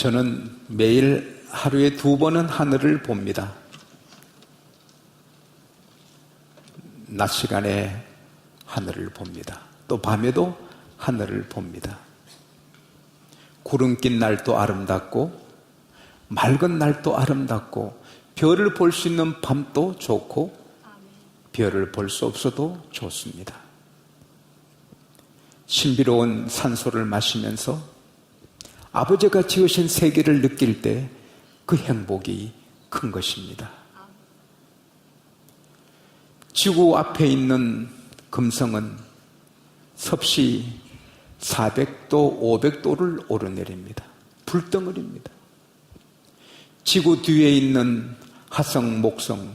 저는 매일 하루에 2번은 하늘을 봅니다. 낮 시간에 하늘을 봅니다. 또 밤에도 하늘을 봅니다. 구름 낀 날도 아름답고 맑은 날도 아름답고 별을 볼 수 있는 밤도 좋고 별을 볼 수 없어도 좋습니다. 신비로운 산소를 마시면서 아버지가 지으신 세계를 느낄 때 그 행복이 큰 것입니다. 지구 앞에 있는 금성은 섭씨 400도, 500도를 오르내립니다. 불덩어리입니다. 지구 뒤에 있는 화성, 목성,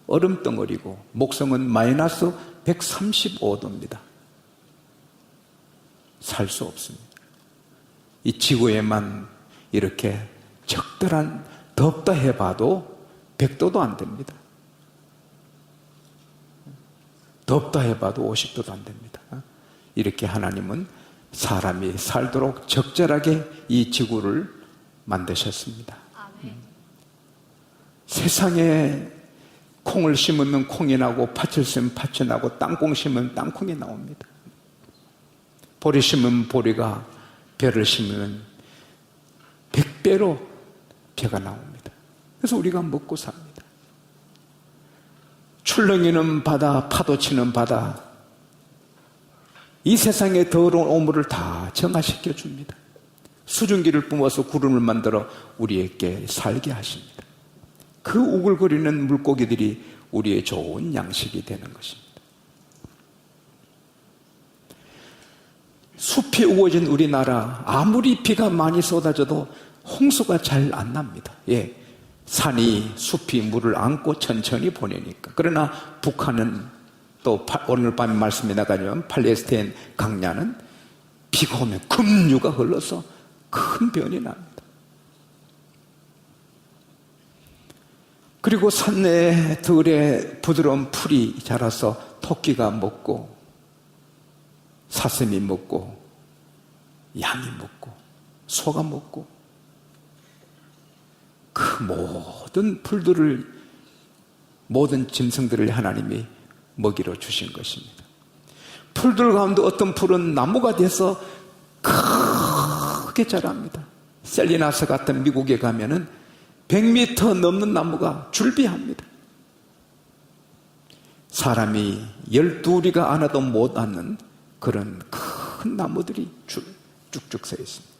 얼음덩어리고 목성은 마이너스 135도입니다. 살 수 없습니다. 이 지구에만 이렇게 적절한 덥다 해봐도 100도도 안 됩니다. 덥다 해봐도 50도도 안 됩니다. 이렇게 하나님은 사람이 살도록 적절하게 이 지구를 만드셨습니다. 세상에 콩을 심으면 콩이 나고 팥을 심으면 팥이 나고 땅콩 심으면 땅콩이 나옵니다. 보리 심으면 보리가, 벼를 심으면 100배로 벼가 나옵니다. 그래서 우리가 먹고 삽니다. 출렁이는 바다, 파도 치는 바다, 이 세상의 더러운 오물을 다 정화시켜 줍니다. 수증기를 뿜어서 구름을 만들어 우리에게 살게 하십니다. 그 우글거리는 물고기들이 우리의 좋은 양식이 되는 것입니다. 숲이 우거진 우리나라, 아무리 비가 많이 쏟아져도 홍수가 잘 안 납니다. 예, 산이, 숲이 물을 안고 천천히 보내니까. 그러나 북한은 또 오늘 밤에 말씀이 나가면 팔레스타인 강야는 비가 오면 급류가 흘러서 큰 변이 납니다. 그리고 산내 들에 부드러운 풀이 자라서 토끼가 먹고 사슴이 먹고 양이 먹고 소가 먹고 그 모든 풀들을, 모든 짐승들을 하나님이 먹이로 주신 것입니다. 풀들 가운데 어떤 풀은 나무가 돼서 크게 자랍니다. 셀리나스 같은 미국에 가면은 100m 넘는 나무가 줄비합니다. 사람이 12우리가 안아도 못 안는 그런 큰 나무들이 쭉쭉 서 있습니다.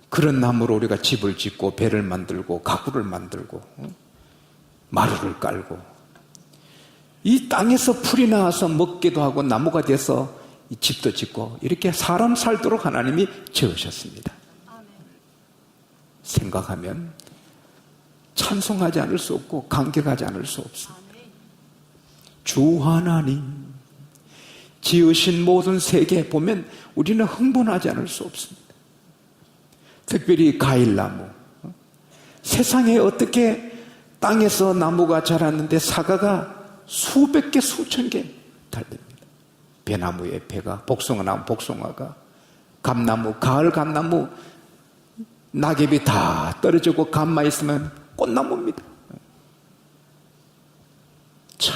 그런 나무로 우리가 집을 짓고 배를 만들고 가구를 만들고 마루를 깔고 이 땅에서 풀이 나와서 먹기도 하고 나무가 돼서 집도 짓고 이렇게 사람 살도록 하나님이 지으셨습니다. 생각하면 찬송하지 않을 수 없고 감격하지 않을 수 없습니다. 주 하나님 지으신 모든 세계 보면 우리는 흥분하지 않을 수 없습니다. 특별히 과일나무, 세상에 어떻게 땅에서 나무가 자랐는데 사과가 수백 개 수천 개 달립니다. 배나무에 배가, 복숭아나무 복숭아가, 감나무 가을 감나무 낙엽이 다 떨어지고 감만 있으면 꽃나무입니다. 참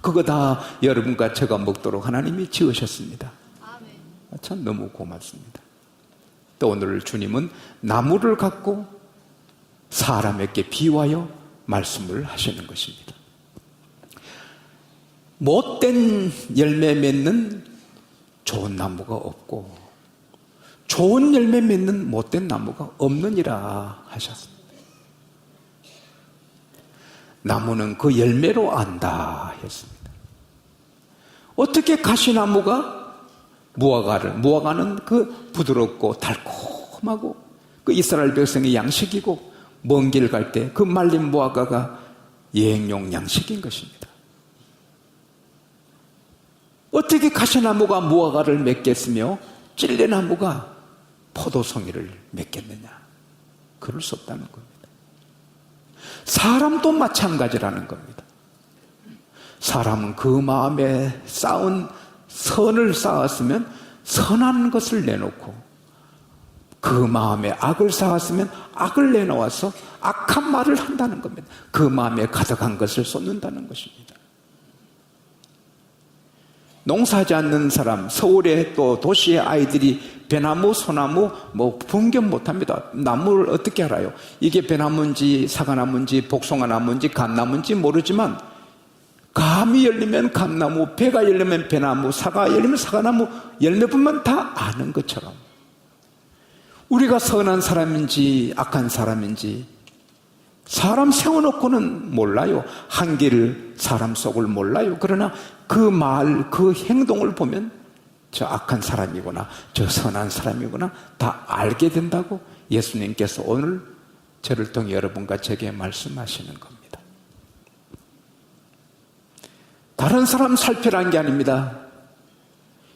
그거 다 여러분과 제가 먹도록 하나님이 지으셨습니다. 참 너무 고맙습니다. 또 오늘 주님은 나무를 갖고 사람에게 비유하여 말씀을 하시는 것입니다. 못된 열매 맺는 좋은 나무가 없고 좋은 열매 맺는 못된 나무가 없느니라 하셨습니다. 나무는 그 열매로 안다 했습니다. 어떻게 가시나무가 무화과는 그 부드럽고 달콤하고 그 이스라엘 백성의 양식이고 먼 길 갈 때 그 말린 무화과가 여행용 양식인 것입니다. 어떻게 가시나무가 무화과를 맺겠으며 찔레나무가 포도송이를 맺겠느냐? 그럴 수 없다는 겁니다. 사람도 마찬가지라는 겁니다. 사람은 그 마음에 쌓은 선을 쌓았으면 선한 것을 내놓고 그 마음에 악을 쌓았으면 악을 내놓아서 악한 말을 한다는 겁니다. 그 마음에 가득한 것을 쏟는다는 것입니다. 농사하지 않는 사람, 서울의 또 도시의 아이들이 배나무, 소나무 분견 못합니다. 나무를 어떻게 알아요? 이게 배나무인지 사과나무인지 복숭아나무인지 감나무인지 모르지만 감이 열리면 감나무, 배가 열리면 배나무, 사과가 열리면 사과나무 열매 보면 다 아는 것처럼 우리가 선한 사람인지 악한 사람인지 사람 세워놓고는 몰라요. 한길 사람 속을 몰라요. 그러나 그 말, 그 행동을 보면 저 악한 사람이구나, 저 선한 사람이구나 다 알게 된다고 예수님께서 오늘 저를 통해 여러분과 제게 말씀하시는 겁니다. 다른 사람 살피라는 게 아닙니다.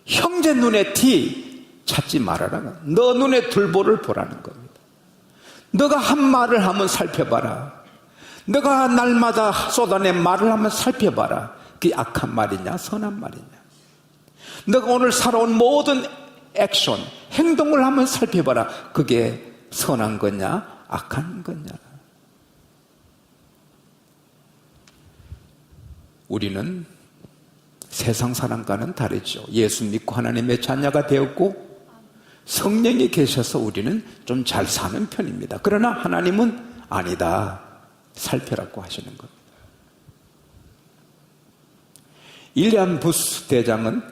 형제 눈에 티 찾지 말아라. 너 눈에 둘보를 보라는 겁니다. 너가 한 말을 한번 살펴봐라. 너가 날마다 쏟아낸 말을 한번 살펴봐라. 그게 악한 말이냐 선한 말이냐. 너가 오늘 살아온 모든 액션, 행동을 한번 살펴봐라. 그게 선한 거냐 악한 거냐. 우리는 세상 사람과는 다르죠. 예수 믿고 하나님의 자녀가 되었고 성령이 계셔서 우리는 좀 잘 사는 편입니다. 그러나 하나님은 아니다, 살펴라고 하시는 겁니다. 윌리엄 부스 대장은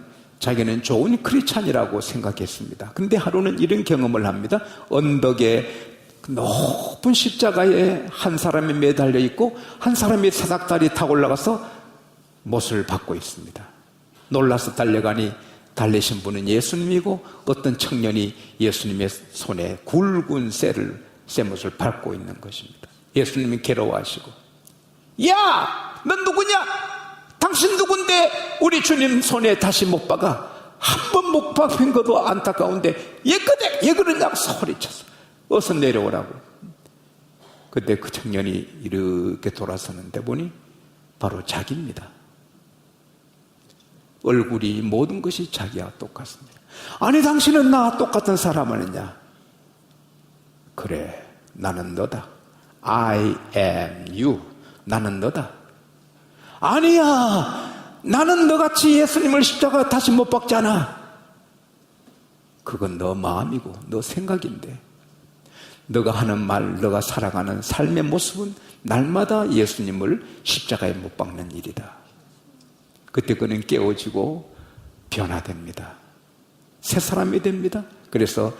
자기는 좋은 크리스찬이라고 생각했습니다. 그런데 하루는 이런 경험을 합니다. 언덕에 높은 십자가에 한 사람이 매달려 있고 한 사람이 사닥다리 타고 올라가서 못을 받고 있습니다. 놀라서 달려가니 달리신 분은 예수님이고 어떤 청년이 예수님의 손에 굵은 쇠못을 밟고 있는 것입니다. 예수님이 괴로워하시고, 야! 넌 누구냐? 당신 누군데 우리 주님 손에 다시 못 박아? 한 번 못 박힌 것도 안타까운데 왜 그러냐고 소리쳤어. 어서 내려오라고. 그때 그 청년이 이렇게 돌아서는데 보니 바로 자기입니다. 얼굴이 모든 것이 자기와 똑같습니다. 아니 당신은 나와 똑같은 사람 아니냐? 그래, 나는 너다. I am you. 나는 너다. 아니야, 나는 너같이 예수님을 십자가 다시 못 박잖아. 그건 너 마음이고 너 생각인데 너가 하는 말, 너가 살아가는 삶의 모습은 날마다 예수님을 십자가에 못 박는 일이다. 그때 그는 깨어지고 변화됩니다. 새 사람이 됩니다. 그래서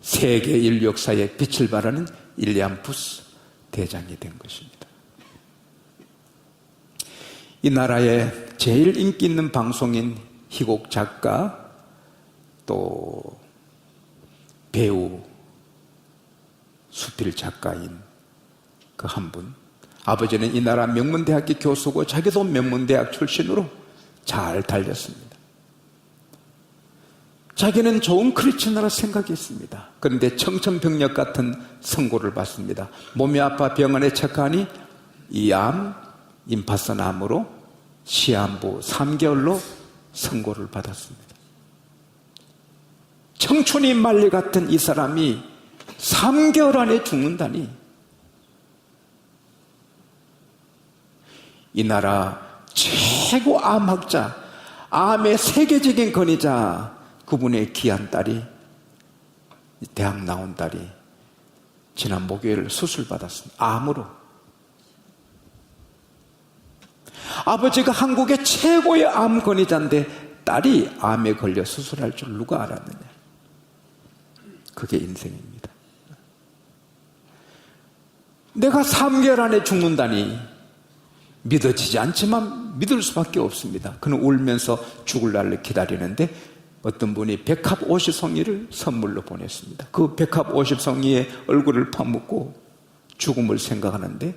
세계 인류 역사에 빛을 발하는 윌리엄 부스 대장이 된 것입니다. 이 나라의 제일 인기 있는 방송인, 희곡 작가, 또 배우, 수필 작가인 그 한 분. 아버지는 이 나라 명문대학교 교수고 자기도 명문대학 출신으로 잘 달렸습니다. 자기는 좋은 크리스천이라 생각했습니다. 그런데 청천벽력 같은 선고를 받습니다. 몸이 아파 병원에 체크하니 이 암, 임파선암으로 시한부 3개월로 선고를 받았습니다. 청춘이 말리 같은 이 사람이 3개월 안에 죽는다니. 이 나라 최고 암학자, 암의 세계적인 권위자, 그분의 귀한 딸이, 대학 나온 딸이 지난 목요일 수술받았습니다. 암으로. 아버지가 한국의 최고의 암 권위자인데 딸이 암에 걸려 수술할 줄 누가 알았느냐. 그게 인생입니다. 내가 3개월 안에 죽는다니 믿어지지 않지만 믿을 수밖에 없습니다. 그는 울면서 죽을 날을 기다리는데 어떤 분이 백합 50송이를 선물로 보냈습니다. 그 백합 50송이의 얼굴을 파묻고 죽음을 생각하는데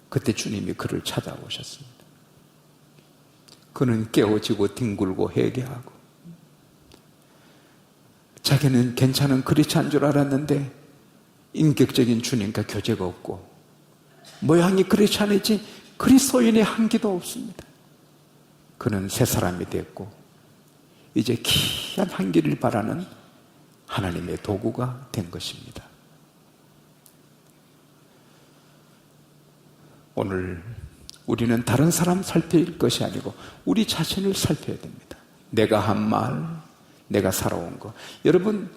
그때 주님이 그를 찾아오셨습니다. 그는 깨어지고 뒹굴고 회개하고 자기는 괜찮은 크리스찬인 줄 알았는데 인격적인 주님과 교제가 없고 모양이 크리스찬이지 그리스도인의 한기도 없습니다. 그는 새 사람이 됐고 이제 귀한 한기를 바라는 하나님의 도구가 된 것입니다. 오늘 우리는 다른 사람 살필 것이 아니고 우리 자신을 살펴야 됩니다. 내가 한 말, 내가 살아온 것. 여러분,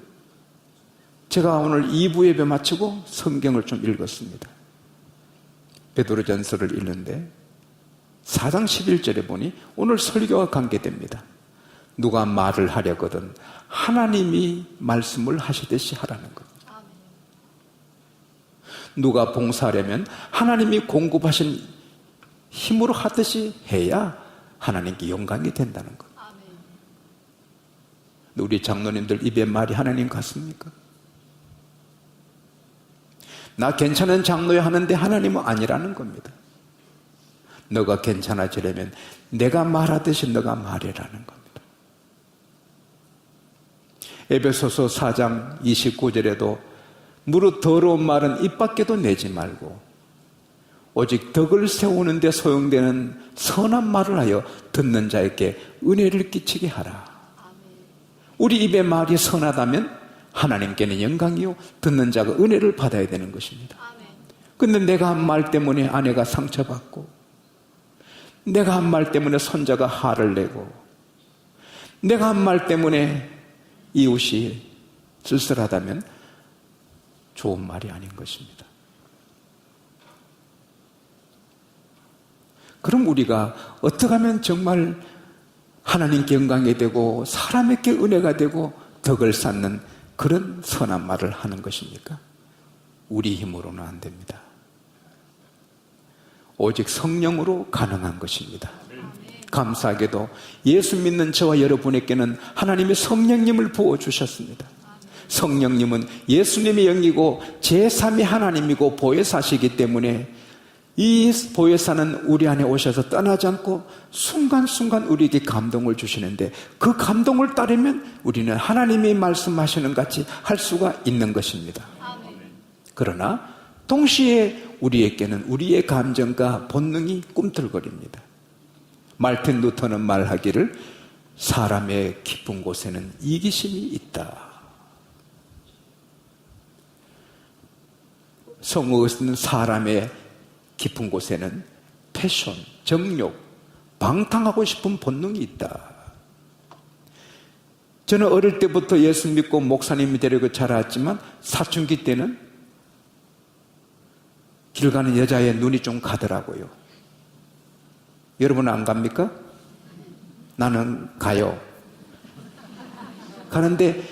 제가 오늘 2부 예배 마치고 성경을 좀 읽었습니다. 베드로전서를 읽는데 4장 11절에 보니 오늘 설교와 관계됩니다. 누가 말을 하려거든 하나님이 말씀을 하시듯이 하라는 것. 누가 봉사하려면 하나님이 공급하신 힘으로 하듯이 해야 하나님께 영광이 된다는 것. 우리 장로님들 입에 말이 하나님 같습니까? 나 괜찮은 장로야 하는데 하나님은 아니라는 겁니다. 너가 괜찮아지려면 내가 말하듯이 너가 말해라는 겁니다. 에베소서 4장 29절에도 무릇 더러운 말은 입 밖에도 내지 말고 오직 덕을 세우는 데 소용되는 선한 말을 하여 듣는 자에게 은혜를 끼치게 하라. 우리 입의 말이 선하다면 하나님께는 영광이요 듣는 자가 은혜를 받아야 되는 것입니다. 그런데 내가 한 말 때문에 아내가 상처받고 내가 한 말 때문에 손자가 화를 내고 내가 한 말 때문에 이웃이 쓸쓸하다면 좋은 말이 아닌 것입니다. 그럼 우리가 어떻게 하면 정말 하나님께 영광이 되고 사람에게 은혜가 되고 덕을 쌓는 그런 선한 말을 하는 것입니까? 우리 힘으로는 안 됩니다. 오직 성령으로 가능한 것입니다. 감사하게도 예수 믿는 저와 여러분에게는 하나님의 성령님을 부어주셨습니다. 성령님은 예수님의 영이고 제3의 하나님이고 보혜사시기 때문에 이 보혜사는 우리 안에 오셔서 떠나지 않고 순간순간 우리에게 감동을 주시는데 그 감동을 따르면 우리는 하나님이 말씀하시는 같이 할 수가 있는 것입니다. 그러나 동시에 우리에게는 우리의 감정과 본능이 꿈틀거립니다. 말틴 루터는 말하기를 사람의 깊은 곳에는 이기심이 있다. 성어는 사람의 깊은 곳에는 패션, 정욕, 방탕하고 싶은 본능이 있다. 저는 어릴 때부터 예수 믿고 목사님이 되려고 자랐지만 사춘기 때는 길 가는 여자의 눈이 좀 가더라고요. 여러분은 안 갑니까? 나는 가요. 가는데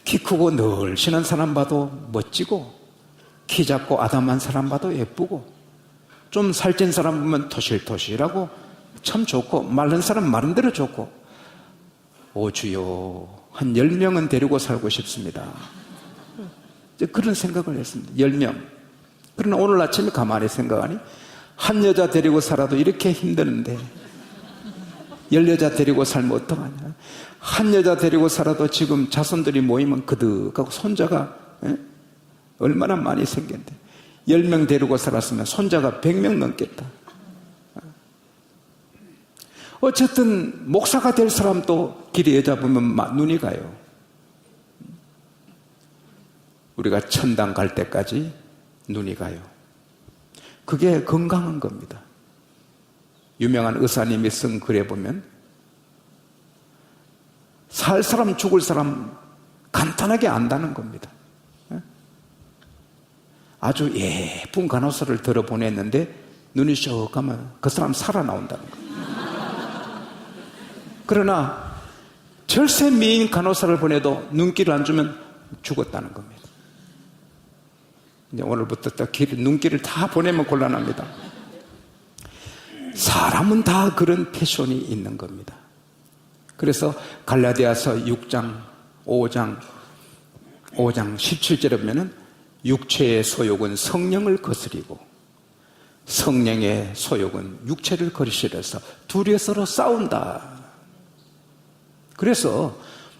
키 크고 늘씬한 사람 봐도 멋지고 키 작고 아담한 사람 봐도 예쁘고 좀 살찐 사람 보면 토실토실하고 참 좋고 마른 사람 마른 대로 좋고 오 주여 한 10명은 데리고 살고 싶습니다. 그런 생각을 했습니다. 10명. 그러나 오늘 아침에 가만히 생각하니 한 여자 데리고 살아도 이렇게 힘드는데 10여자 데리고 살면 어떡하냐. 한 여자 데리고 살아도 지금 자손들이 모이면 그득하고 손자가 얼마나 많이 생겼는데 10명 데리고 살았으면 손자가 100명 넘겠다. 어쨌든 목사가 될 사람도 길에 여자 보면 눈이 가요. 우리가 천당 갈 때까지 눈이 가요. 그게 건강한 겁니다. 유명한 의사님이 쓴 글에 보면 살 사람 죽을 사람 간단하게 안다는 겁니다. 아주 예쁜 간호사를 들어보냈는데 눈이 쭉 가면 그 사람 살아나온다는 거예요. 그러나 절세 미인 간호사를 보내도 눈길을 안 주면 죽었다는 겁니다. 이제 오늘부터 또 눈길을 다 보내면 곤란합니다. 사람은 다 그런 패션이 있는 겁니다. 그래서 갈라디아서 6장 5장 17절에 보면은 육체의 소욕은 성령을 거스리고 성령의 소욕은 육체를 거스려서 둘이 서로 싸운다. 그래서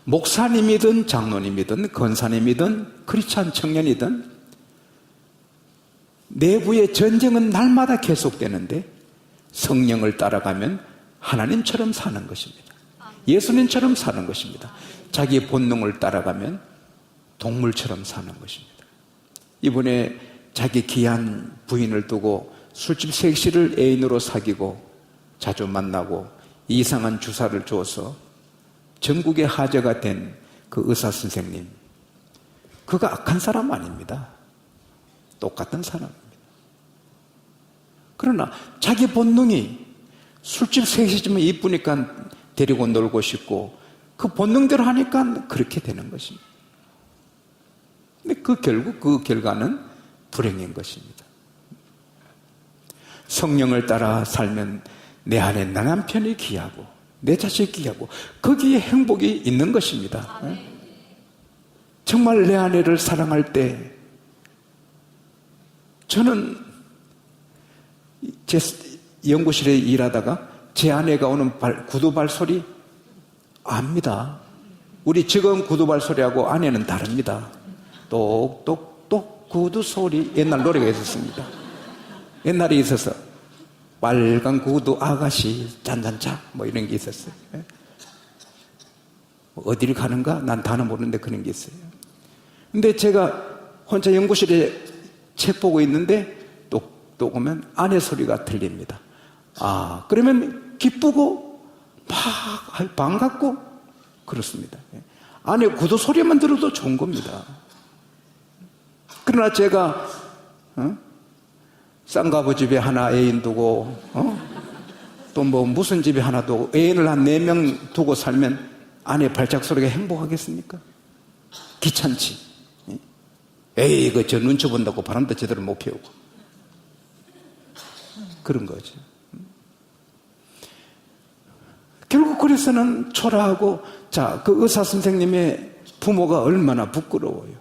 목사님이든 장로님이든 권사님이든 크리스찬 청년이든 내부의 전쟁은 날마다 계속되는데 성령을 따라가면 하나님처럼 사는 것입니다. 예수님처럼 사는 것입니다. 자기 본능을 따라가면 동물처럼 사는 것입니다. 이번에 자기 귀한 부인을 두고 술집 섹시를 애인으로 사귀고 자주 만나고 이상한 주사를 줘서 전국의 화제가 된 그 의사 선생님, 그가 악한 사람 아닙니다. 똑같은 사람입니다. 그러나 자기 본능이 술집 섹시지만 이쁘니까 데리고 놀고 싶고 그 본능대로 하니까 그렇게 되는 것입니다. 근데 결국 그 결과는 불행인 것입니다. 성령을 따라 살면 내 안에 내 남편이 귀하고 내 자식이 귀하고 거기에 행복이 있는 것입니다. 정말 내 아내를 사랑할 때 저는 제 연구실에 일하다가 제 아내가 오는 구두발 소리 압니다. 우리 직원 구두발 소리하고 아내는 다릅니다. 똑똑똑 구두 소리. 옛날 노래가 있었습니다. 옛날에 있어서 빨간 구두 아가씨 짠짠짠 뭐 이런 게 있었어요. 어디를 가는가? 난 단어 모르는데 그런 게 있어요. 근데 제가 혼자 연구실에 책 보고 있는데 또 오면 아내 소리가 들립니다. 아, 그러면 기쁘고 막 반갑고 그렇습니다. 아내 구두 소리만 들어도 좋은 겁니다. 그러나 제가 쌍가부 집에 하나 애인 두고 또 뭐 무슨 집에 하나 두고 애인을 한 4명 두고 살면 아내 발작 소리가 행복하겠습니까? 귀찮지. 에이, 저 눈치 본다고 바람도 제대로 못 피우고 그런 거죠. 결국 그래서는 초라하고, 자, 그 의사 선생님의 부모가 얼마나 부끄러워요.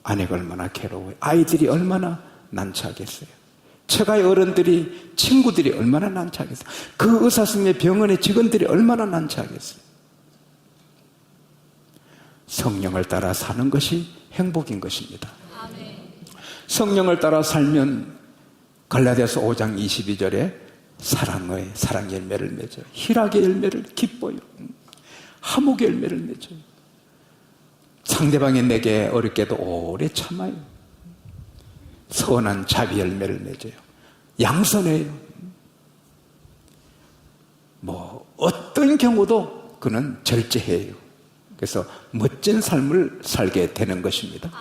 아내가 얼마나 괴로워요. 아이들이 얼마나 난처하겠어요. 처가의 어른들이, 친구들이 얼마나 난처하겠어요. 그 의사 선생님의 병원의 직원들이 얼마나 난처하겠어요. 성령을 따라 사는 것이 행복인 것입니다. 성령을 따라 살면 갈라디아서 5장 22절에 사랑 열매를 맺어요. 희락의 열매를 기뻐요. 화목의 열매를 맺어요. 상대방이 내게 어렵게도 오래 참아요. 선한 자비 열매를 맺어요. 양선해요. 뭐 어떤 경우도 그는 절제해요. 그래서 멋진 삶을 살게 되는 것입니다.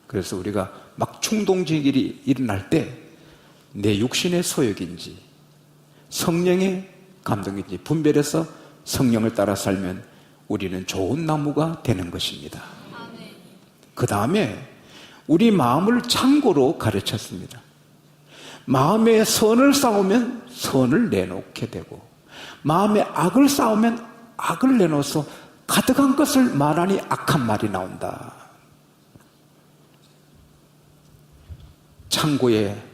그래서 우리가 막 충동적인 일이 일어날 때 내 육신의 소욕인지 성령의 감동인지 분별해서 성령을 따라 살면 우리는 좋은 나무가 되는 것입니다. 그 다음에 우리 마음을 창고로 가르쳤습니다. 마음에 선을 쌓으면 선을 내놓게 되고, 마음에 악을 쌓으면 악을 내놓아서 가득한 것을 말하니 악한 말이 나온다. 창고에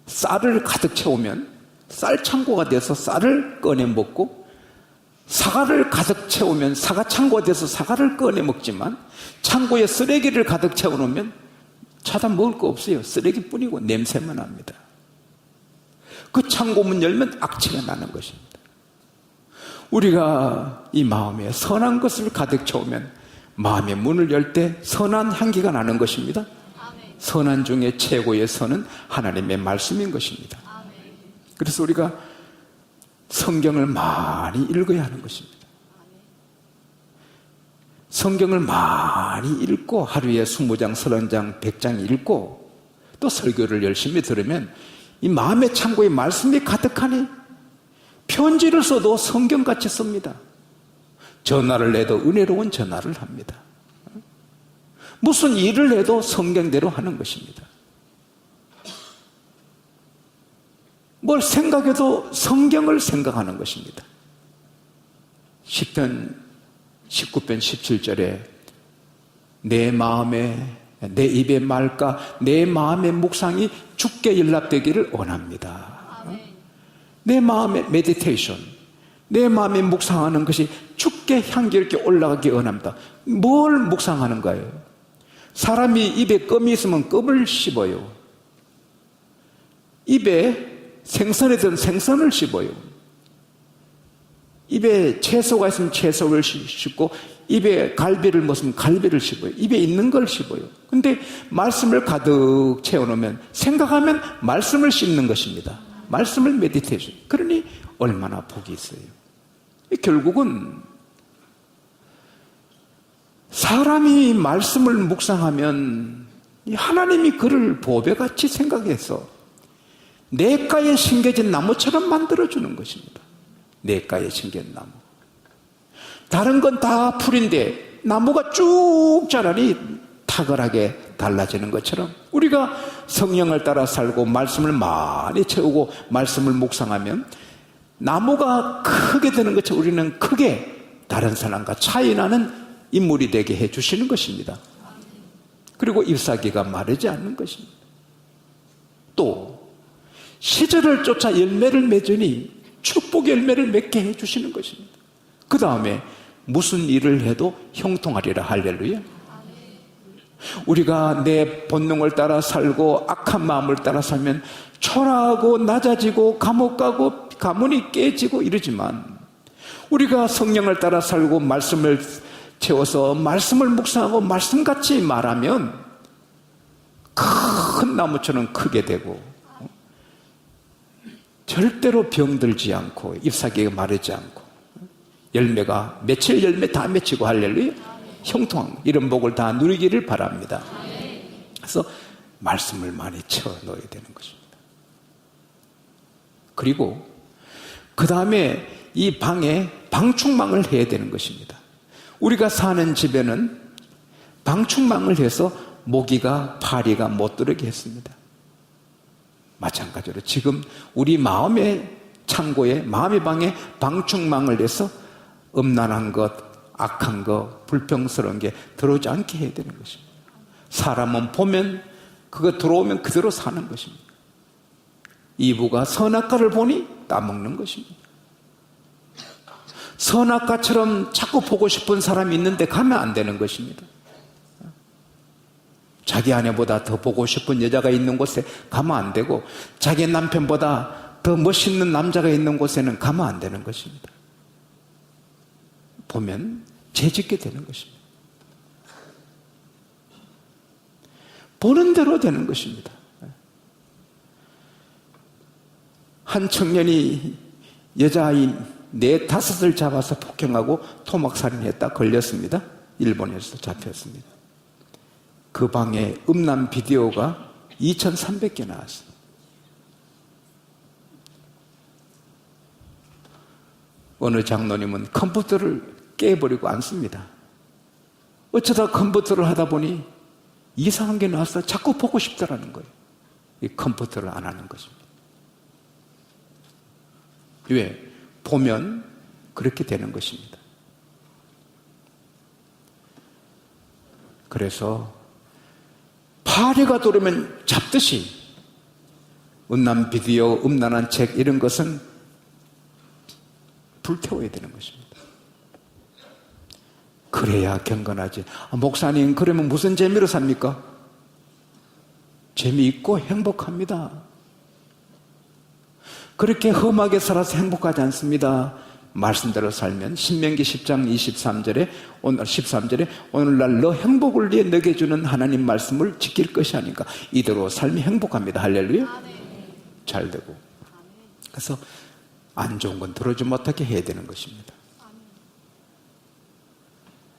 쌀을 가득 채우면 쌀 창고가 돼서 쌀을 꺼내 먹고, 사과를 가득 채우면 사과 창고가 돼서 사과를 꺼내 먹지만, 창고에 쓰레기를 가득 채워놓으면 찾아 먹을 거 없어요. 쓰레기뿐이고 냄새만 납니다. 그 창고 문 열면 악취가 나는 것입니다. 우리가 이 마음에 선한 것을 가득 채우면 마음의 문을 열 때 선한 향기가 나는 것입니다. 선한 중에 최고의 선은 하나님의 말씀인 것입니다. 그래서 우리가 성경을 많이 읽어야 하는 것입니다. 성경을 많이 읽고 하루에 20장, 30장, 100장 읽고 또 설교를 열심히 들으면 이 마음의 창고에 말씀이 가득하니 편지를 써도 성경같이 씁니다. 전화를 해도 은혜로운 전화를 합니다. 무슨 일을 해도 성경대로 하는 것입니다. 뭘 생각해도 성경을 생각하는 것입니다. 시편 19편 17절에 내 마음에, 내 입의 말과 내 마음의 묵상이 주께 연락되기를 원합니다. 내 마음의 메디테이션, 내 마음에 묵상하는 것이 주께 향기롭게 올라가기 원합니다. 뭘 묵상하는 거예요? 사람이 입에 껌이 있으면 껌을 씹어요. 입에 생선이 든 생선을 씹어요. 입에 채소가 있으면 채소를 씹고, 입에 갈비를 먹으면 갈비를 씹어요. 입에 있는 걸 씹어요. 근데 말씀을 가득 채워놓으면 생각하면 말씀을 씹는 것입니다. 말씀을 메디테이션. 그러니 얼마나 복이 있어요. 결국은 사람이 말씀을 묵상하면 하나님이 그를 보배같이 생각해서 냇가에 심겨진 나무처럼 만들어주는 것입니다. 냇가에 심겨진 나무. 다른 건 다 풀인데 나무가 쭉 자라니 탁월하게 달라지는 것처럼 우리가 성령을 따라 살고 말씀을 많이 채우고 말씀을 묵상하면 나무가 크게 되는 것처럼 우리는 크게 다른 사람과 차이 나는 인물이 되게 해주시는 것입니다. 그리고 잎사귀가 마르지 않는 것입니다. 또 시절을 쫓아 열매를 맺으니 축복 열매를 맺게 해주시는 것입니다. 그 다음에 무슨 일을 해도 형통하리라. 할렐루야. 우리가 내 본능을 따라 살고 악한 마음을 따라 살면 초라하고 낮아지고 감옥 가고 가문이 깨지고 이러지만 우리가 성령을 따라 살고 말씀을 채워서 말씀을 묵상하고 말씀같이 말하면 큰 나무처럼 크게 되고 절대로 병들지 않고 잎사귀가 마르지 않고 열매가 며칠 열매 다 맺히고 할렐루야. 형통한 이런 복을 다 누리기를 바랍니다. 그래서 말씀을 많이 채워 넣어야 되는 것입니다. 그리고 그 다음에 이 방에 방충망을 해야 되는 것입니다. 우리가 사는 집에는 방충망을 해서 모기가 파리가 못 들어오게 했습니다. 마찬가지로 지금 우리 마음의 창고에 마음의 방에 방충망을 해서 음란한 것, 악한 것, 불평스러운 게 들어오지 않게 해야 되는 것입니다. 사람은 보면 그거 들어오면 그대로 사는 것입니다. 이브가 선악과를 보니 따먹는 것입니다. 선악과처럼 자꾸 보고 싶은 사람이 있는데 가면 안 되는 것입니다. 자기 아내보다 더 보고 싶은 여자가 있는 곳에 가면 안 되고 자기 남편보다 더 멋있는 남자가 있는 곳에는 가면 안 되는 것입니다. 보면 죄짓게 되는 것입니다. 보는 대로 되는 것입니다. 한 청년이 여자아이 4-5을 잡아서 폭행하고 토막살인했다 걸렸습니다. 일본에서 잡혔습니다. 그 방에 음란 비디오가 2,300개 나왔어요. 어느 장로님은 컴퓨터를 깨버리고 안 씁니다. 어쩌다 컴퓨터를 하다 보니 이상한 게 나와서 자꾸 보고 싶다라는 거예요. 이 컴퓨터를 안 하는 것입니다. 왜? 보면 그렇게 되는 것입니다. 그래서 파리가 들어오면 잡듯이 음란 비디오, 음란한 책 이런 것은 불태워야 되는 것입니다. 그래야 경건하지. 목사님 그러면 무슨 재미로 삽니까? 재미있고 행복합니다. 그렇게 험하게 살아서 행복하지 않습니다. 말씀대로 살면 신명기 10장 23절에 오늘날 너 행복을 위해 너게 주는 하나님 말씀을 지킬 것이 아닌가. 이대로 삶이 행복합니다. 할렐루야. 잘 되고. 그래서 안 좋은 건 들어오지 못하게 해야 되는 것입니다.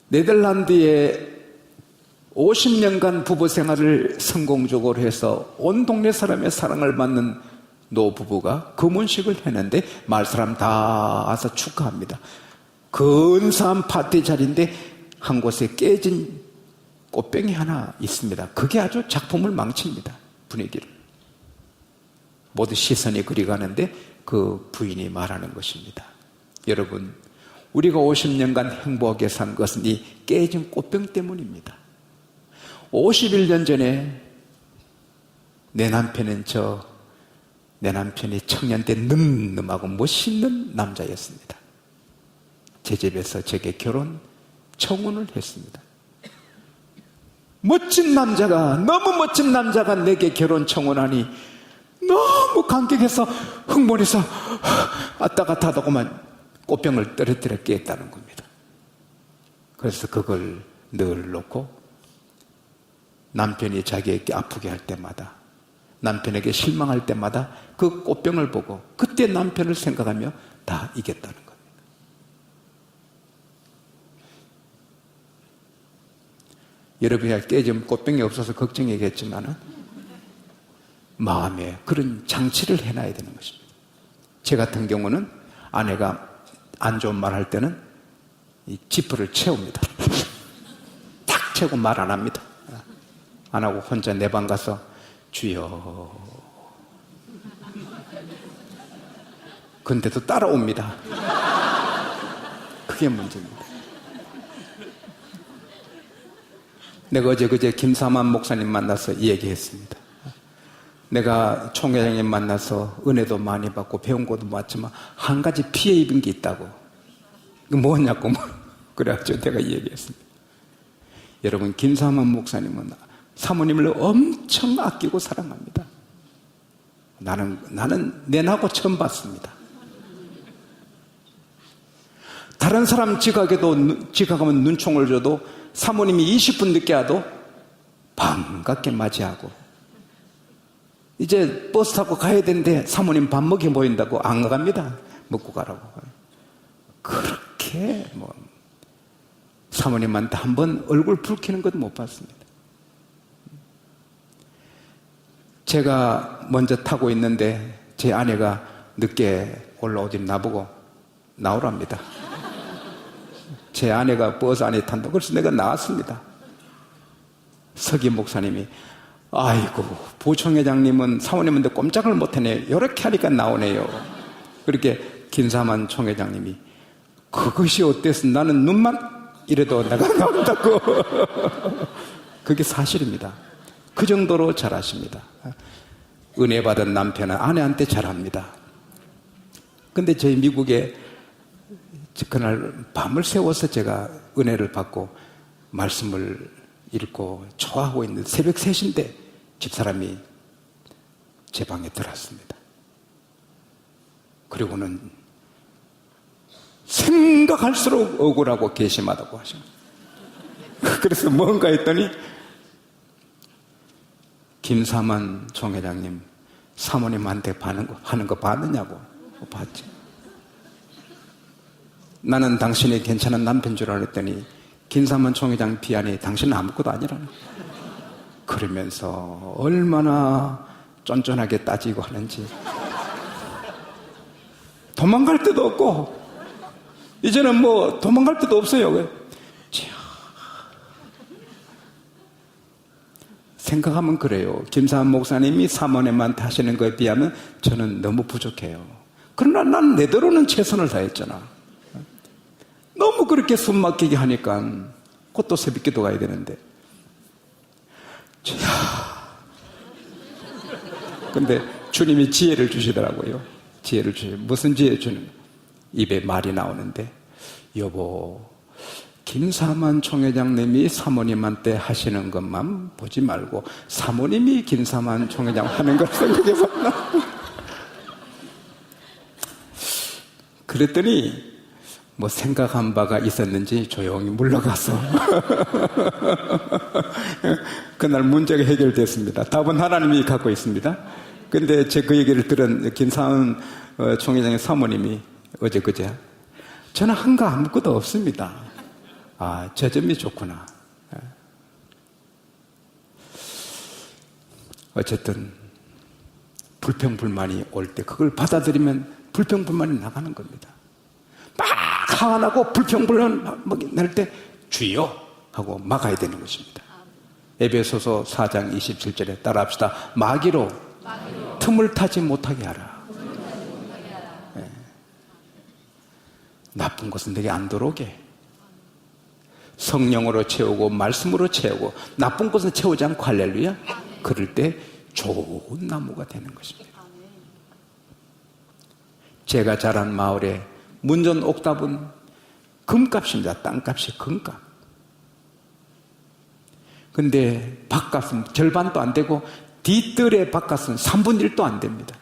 네덜란드에 50년간 부부 생활을 성공적으로 해서 온 동네 사람의 사랑을 받는 노부부가 금혼식을 했는데 마을 사람 다 와서 축하합니다. 근사한 파티 자리인데 한 곳에 깨진 꽃병이 하나 있습니다. 그게 아주 작품을 망칩니다. 분위기를. 모두 시선이 그리 가는데 그 부인이 말하는 것입니다. 여러분, 우리가 50년간 행복하게 산 것은 이 깨진 꽃병 때문입니다. 51년 전에 내 남편이 청년 때 늠름하고 멋있는 남자였습니다. 제 집에서 제게 결혼 청혼을 했습니다. 너무 멋진 남자가 내게 결혼 청혼하니 너무 감격해서 흥분해서 아따 갔다 하다고만 꽃병을 떨어뜨려 깨었다는 겁니다. 그래서 그걸 늘 놓고 남편이 자기에게 아프게 할 때마다, 남편에게 실망할 때마다 그 꽃병을 보고 그때 남편을 생각하며 다 이겼다는 겁니다. 여러분이 깨지면 꽃병이 없어서 걱정이겠지만은 마음에 그런 장치를 해놔야 되는 것입니다. 제 같은 경우는 아내가 안 좋은 말 할 때는 이 지퍼를 채웁니다. 탁 채우고 말 안 합니다. 안 하고 혼자 내 방 가서 주여. 근데도 따라옵니다. 그게 문제입니다. 내가 그제 김사만 목사님 만나서 이 얘기했습니다. 내가 총회장님 만나서 은혜도 많이 받고 배운 것도 많지만 한 가지 피해 입은 게 있다고. 이거 뭐냐고. 그래가지고 내가 이 얘기했습니다. 여러분, 김사만 목사님은 사모님을 엄청 아끼고 사랑합니다. 나는 내나고 처음 봤습니다. 다른 사람 지각하면 눈총을 줘도 사모님이 20분 늦게 와도 반갑게 맞이하고, 이제 버스 타고 가야 되는데 사모님 밥 먹여 보인다고 안 갑니다. 먹고 가라고. 그렇게 사모님한테 한번 얼굴 붉히는 것도 못 봤습니다. 제가 먼저 타고 있는데 제 아내가 늦게 올라오더니 나보고 나오랍니다. 제 아내가 버스 안에 탄다고. 그래서 내가 나왔습니다. 서기 목사님이 아이고, 부총회장님은 사모님한테 꼼짝을 못하네. 이렇게 하니까 나오네요. 그렇게 김사만 총회장님이 그것이 어때서 나는 눈만 이래도 내가 나온다고. 그게 사실입니다. 그 정도로 잘하십니다. 은혜 받은 남편은 아내한테 잘합니다. 근데 저희 미국에 그날 밤을 새워서 제가 은혜를 받고 말씀을 읽고 좋아하고 있는 새벽 3시인데 집사람이 제 방에 들어왔습니다. 그리고는 생각할수록 억울하고 괘씸하다고 하십니다. 그래서 뭔가 했더니 김사만 총회장님 사모님한테 하는 거 봤느냐고. 봤지. 나는 당신이 괜찮은 남편 줄 알았더니 김사만 총회장 비하니 당신은 아무것도 아니라는. 그러면서 얼마나 쫀쫀하게 따지고 하는지. 도망갈 데도 없고 이제는 도망갈 데도 없어요. 생각하면 그래요. 김사만 목사님이 사모님한테 하시는 것에 비하면 저는 너무 부족해요. 그러나 난 내대로는 최선을 다했잖아. 너무 그렇게 숨 막히게 하니까 곧 또 새벽기도 가야 되는데. 근데 주님이 지혜를 주시더라고요. 지혜를 주시고. 무슨 지혜 주는? 입에 말이 나오는데, 여보, 김사만 총회장님이 사모님한테 하시는 것만 보지 말고 사모님이 김사만 총회장 하는 걸 생각해봤나? 그랬더니 생각한 바가 있었는지 조용히 물러가서 그날 문제가 해결됐습니다. 답은 하나님이 갖고 있습니다. 근데 제 그 얘기를 들은 김사만 총회장의 사모님이 어제 저는 한 거 아무것도 없습니다. 아, 저 점이 좋구나. 어쨌든 불평불만이 올 때 그걸 받아들이면 불평불만이 나가는 겁니다. 막 화나고 불평불만 날 때 주여 하고 막아야 되는 것입니다. 에베소서 4장 27절에 따라합시다. 마귀로 틈을 타지 못하게 하라. 네. 나쁜 것은 내게 안 들어오게. 성령으로 채우고 말씀으로 채우고 나쁜 것은 채우지 않고 할렐루야. 그럴 때 좋은 나무가 되는 것입니다. 제가 자란 마을에 문전 옥탑은 금값입니다. 땅값이 금값. 근데 밭값은 절반도 안 되고 뒤뜰의 밭값은 3분의 1도 안 됩니다.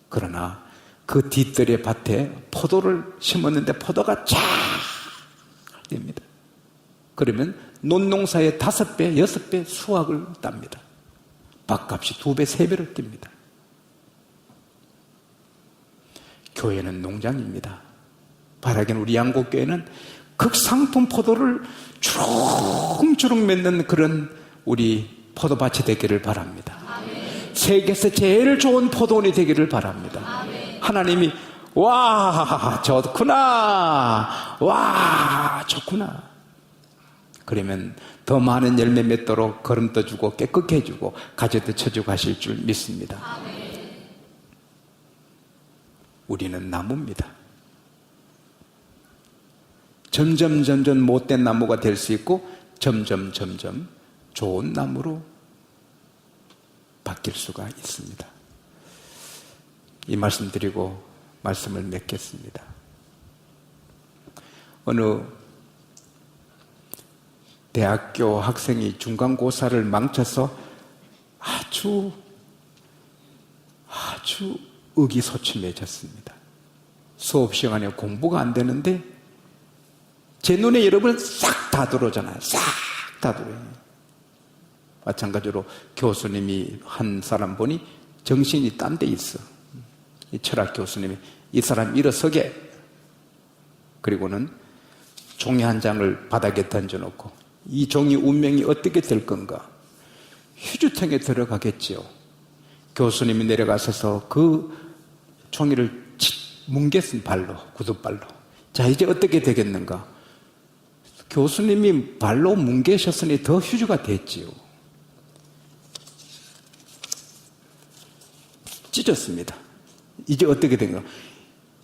그러나 그 뒤뜰의 밭에 포도를 심었는데 포도가 됩니다. 그러면 논농사의 5배, 6배 수확을 땁니다. 밥값이 2배, 3배로 뜁니다. 교회는 농장입니다. 바라기는 우리 양곡교회는 극상품 포도를 주렁주렁 맺는 그런 우리 포도밭이 되기를 바랍니다. 아멘. 세계에서 제일 좋은 포도원이 되기를 바랍니다. 아멘. 하나님이 와 좋구나, 와 좋구나, 그러면 더 많은 열매 맺도록 거름떠 주고 깨끗게 해주고 가지도 쳐주고 하실 줄 믿습니다. 아멘. 우리는 나무입니다. 점점 못된 나무가 될 수 있고 점점 좋은 나무로 바뀔 수가 있습니다. 이 말씀 드리고 말씀을 맺겠습니다. 어느 대학교 학생이 중간고사를 망쳐서 아주 의기소침해졌습니다. 수업 시간에 공부가 안 되는데 제 눈에 여러분 싹 다 들어오잖아요. 싹 다 들어요. 마찬가지로 교수님이 한 사람 보니 정신이 딴 데 있어. 이 철학 교수님이 이 사람 일어서게, 그리고는 종이 한 장을 바닥에 던져놓고 이 종이 운명이 어떻게 될 건가? 휴지통에 들어가겠지요. 교수님이 내려가셔서 그 종이를 뭉개쓴 발로, 구두발로. 자, 이제 어떻게 되겠는가? 교수님이 발로 뭉개셨으니 더 휴지가 됐지요. 찢었습니다. 이제 어떻게 된가?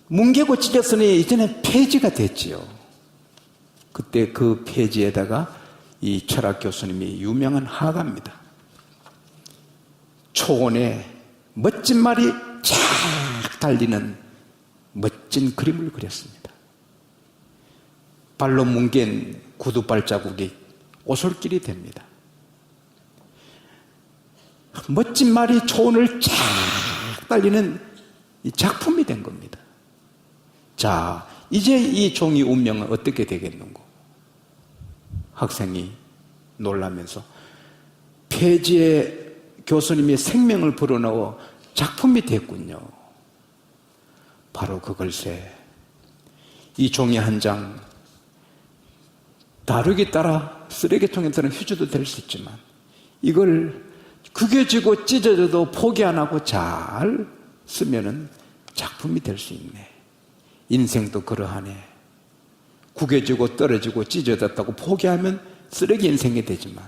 뭉개고 찢었으니 이제는 폐지가 됐지요. 그때 그 폐지에다가 이 철학 교수님이 유명한 화가입니다. 초원에 멋진 말이 쫙 달리는 멋진 그림을 그렸습니다. 발로 뭉갠 구두 발자국이 오솔길이 됩니다. 멋진 말이 초원을 쫙 달리는 이 작품이 된 겁니다. 자, 이제 이 종이 운명은 어떻게 되겠는고? 학생이 놀라면서 폐지에 교수님이 생명을 불어넣어 작품이 됐군요. 바로 그걸세. 이 종이 한 장 다루기 따라 쓰레기통에 드는 휴지도 될 수 있지만 이걸 구겨지고 찢어져도 포기 안 하고 잘 쓰면은 작품이 될 수 있네. 인생도 그러하네. 구겨지고 떨어지고 찢어졌다고 포기하면 쓰레기 인생이 되지만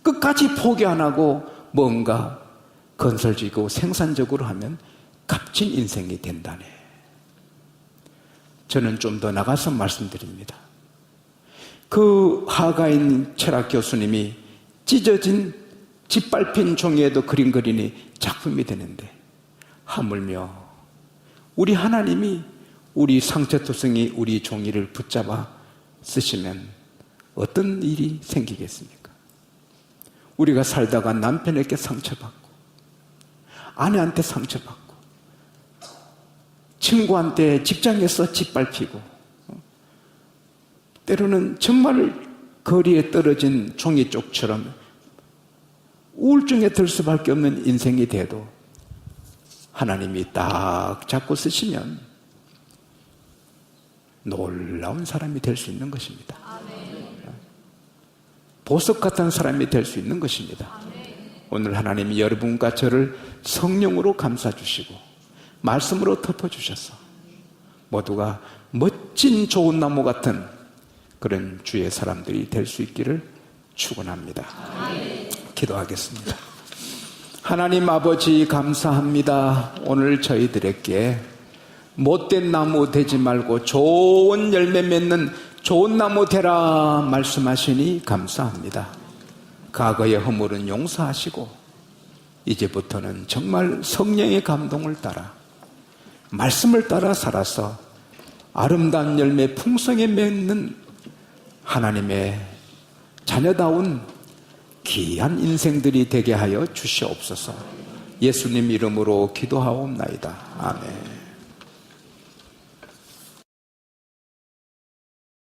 끝까지 포기 안 하고 뭔가 건설적이고 생산적으로 하면 값진 인생이 된다네. 저는 좀 더 나가서 말씀드립니다. 그 화가인 철학 교수님이 찢어진 짓밟힌 종이에도 그림 그리니 작품이 되는데 하물며 우리 하나님이 우리 상처투성이 우리 종이를 붙잡아 쓰시면 어떤 일이 생기겠습니까? 우리가 살다가 남편에게 상처받고 아내한테 상처받고 친구한테 직장에서 짓밟히고 때로는 정말 거리에 떨어진 종이 쪽처럼 우울증에 들 수밖에 없는 인생이 돼도 하나님이 딱 잡고 쓰시면 놀라운 사람이 될 수 있는 것입니다. 보석 같은 사람이 될 수 있는 것입니다. 오늘 하나님이 여러분과 저를 성령으로 감싸주시고 말씀으로 덮어주셔서 모두가 멋진 좋은 나무 같은 그런 주의 사람들이 될 수 있기를 축원합니다. 기도하겠습니다. 하나님 아버지 감사합니다. 오늘 저희들에게 못된 나무 되지 말고 좋은 열매 맺는 좋은 나무 되라 말씀하시니 감사합니다. 과거의 허물은 용서하시고 이제부터는 정말 성령의 감동을 따라 말씀을 따라 살아서 아름다운 열매 풍성에 맺는 하나님의 자녀다운 귀한 인생들이 되게 하여 주시옵소서. 예수님 이름으로 기도하옵나이다. 아멘.